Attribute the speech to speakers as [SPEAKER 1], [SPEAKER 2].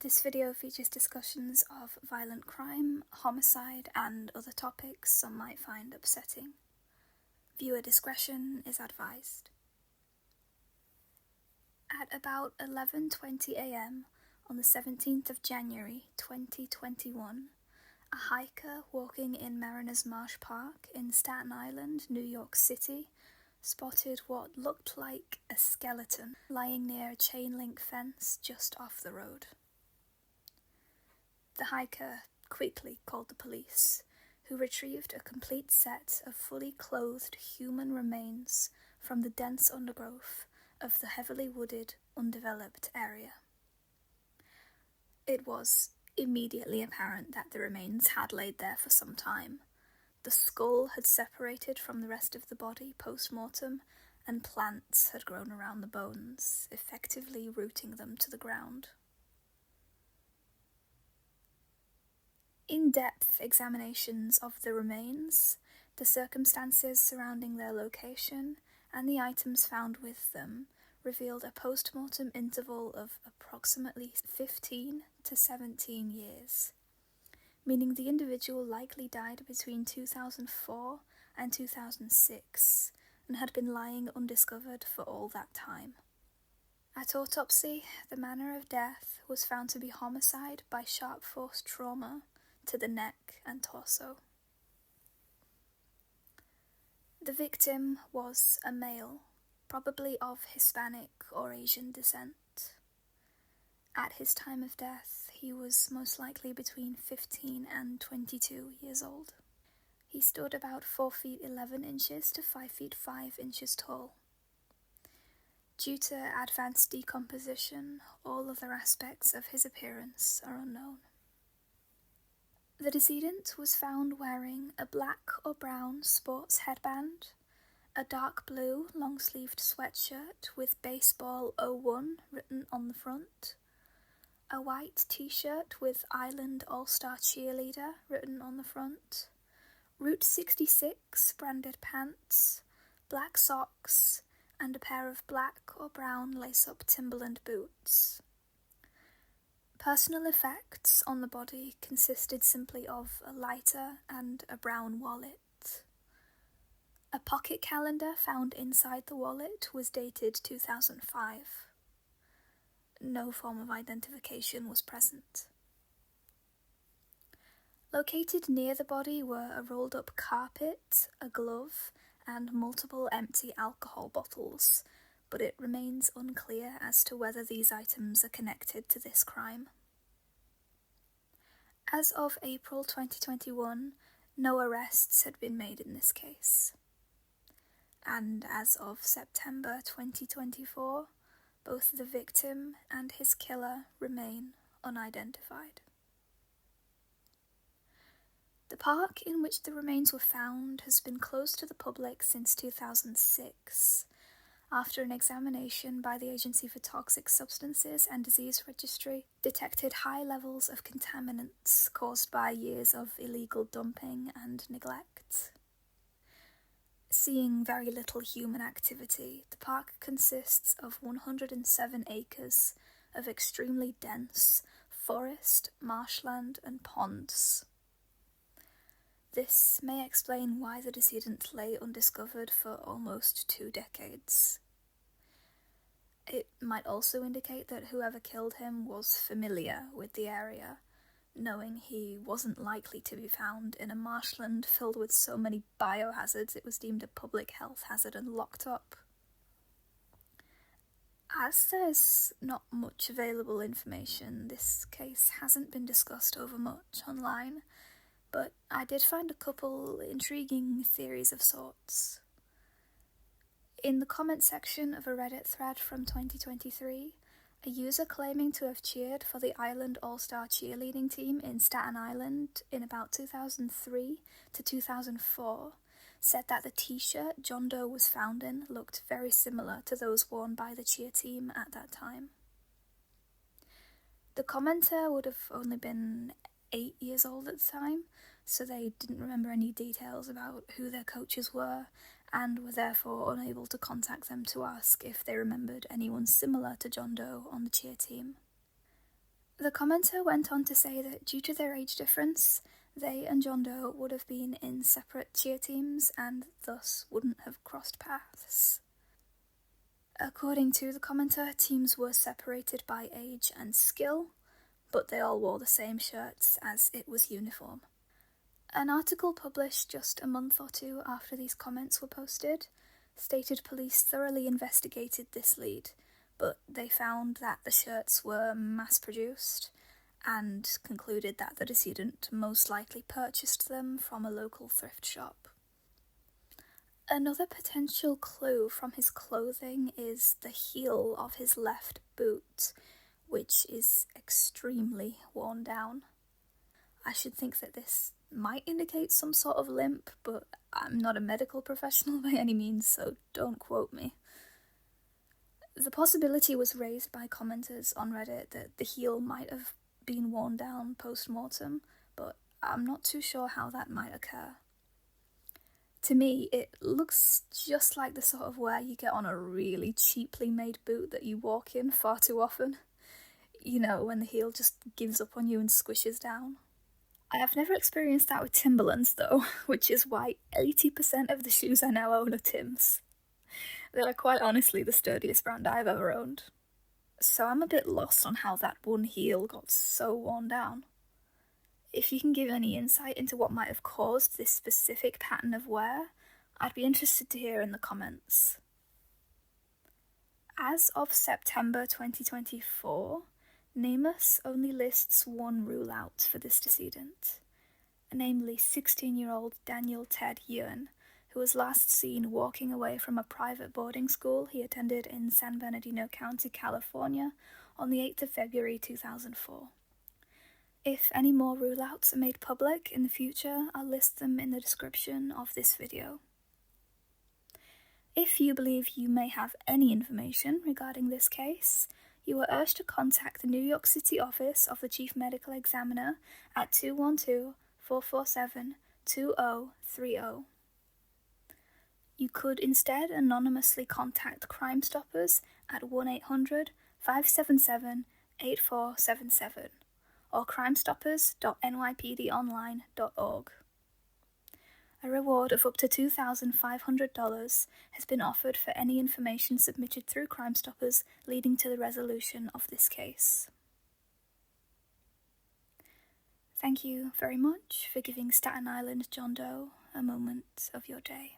[SPEAKER 1] This video features discussions of violent crime, homicide, and other topics some might find upsetting. Viewer discretion is advised. At about 11:20 a.m. on the 17th of January 2021, a hiker walking in Mariners Marsh Park in Staten Island, New York City, spotted what looked like a skeleton lying near a chain-link fence just off the road. The hiker quickly called the police, who retrieved a complete set of fully clothed human remains from the dense undergrowth of the heavily wooded, undeveloped area. It was immediately apparent that the remains had laid there for some time. The skull had separated from the rest of the body post-mortem, and plants had grown around the bones, effectively rooting them to the ground. In-depth examinations of the remains, the circumstances surrounding their location, and the items found with them revealed a post-mortem interval of approximately 15 to 17 years, meaning the individual likely died between 2004 and 2006 and had been lying undiscovered for all that time. At autopsy, the manner of death was found to be homicide by sharp force trauma to the neck and torso. The victim was a male, probably of Hispanic or Asian descent. At his time of death, he was most likely between 15 and 22 years old. He stood about 4 feet 11 inches to 5 feet 5 inches tall. Due to advanced decomposition, all other aspects of his appearance are unknown. The decedent was found wearing a black or brown sports headband, a dark blue long-sleeved sweatshirt with Baseball 01 written on the front, a white t-shirt with Island All-Star Cheerleader written on the front, Route 66 branded pants, black socks, and a pair of black or brown lace-up Timberland boots. Personal effects on the body consisted simply of a lighter and a brown wallet. A pocket calendar found inside the wallet was dated 2005. No form of identification was present. Located near the body were a rolled-up carpet, a glove, and multiple empty alcohol bottles, but it remains unclear as to whether these items are connected to this crime. As of April 2021, no arrests had been made in this case. And as of September 2024, both the victim and his killer remain unidentified. The park in which the remains were found has been closed to the public since 2006, after an examination by the Agency for Toxic Substances and Disease Registry detected high levels of contaminants caused by years of illegal dumping and neglect. Seeing very little human activity, the park consists of 107 acres of extremely dense forest, marshland, and ponds. This may explain why the decedent lay undiscovered for almost 2 decades. It might also indicate that whoever killed him was familiar with the area, knowing he wasn't likely to be found in a marshland filled with so many biohazards it was deemed a public health hazard and locked up. As there's not much available information, this case hasn't been discussed over much online, but I did find a couple intriguing theories of sorts. In the comment section of a Reddit thread from 2023, a user claiming to have cheered for the Island All-Star cheerleading team in Staten Island in about 2003 to 2004 said that the t-shirt John Doe was found in looked very similar to those worn by the cheer team at that time. The commenter would have only been 8 years old at the time, so they didn't remember any details about who their coaches were, and were therefore unable to contact them to ask if they remembered anyone similar to John Doe on the cheer team. The commenter went on to say that due to their age difference, they and John Doe would have been in separate cheer teams and thus wouldn't have crossed paths. According to the commenter, teams were separated by age and skill, but they all wore the same shirts as it was uniform. An article published just a month or two after these comments were posted stated police thoroughly investigated this lead, but they found that the shirts were mass-produced and concluded that the decedent most likely purchased them from a local thrift shop. Another potential clue from his clothing is the heel of his left boot, which is extremely worn down. I should think that this might indicate some sort of limp, but I'm not a medical professional by any means, so don't quote me. The possibility was raised by commenters on Reddit that the heel might have been worn down post-mortem, but I'm not too sure how that might occur. To me, it looks just like the sort of wear you get on a really cheaply made boot that you walk in far too often. You know, when the heel just gives up on you and squishes down. I have never experienced that with Timberlands though, which is why 80% of the shoes I now own are Tims. They are quite honestly the sturdiest brand I've ever owned. So I'm a bit lost on how that one heel got so worn down. If you can give any insight into what might have caused this specific pattern of wear, I'd be interested to hear in the comments. As of September 2024, Nameless only lists one rule-out for this decedent, namely 16-year-old Daniel Ted Yuan, who was last seen walking away from a private boarding school he attended in San Bernardino County, California, on the 8th of February 2004. If any more rule-outs are made public in the future, I'll list them in the description of this video. If you believe you may have any information regarding this case, you are urged to contact the New York City office of the Chief Medical Examiner at 212-447-2030. You could instead anonymously contact Crime Stoppers at 1-800-577-8477 or crimestoppers.nypdonline.org. A reward of up to $2,500 has been offered for any information submitted through Crime Stoppers leading to the resolution of this case. Thank you very much for giving Staten Island John Doe a moment of your day.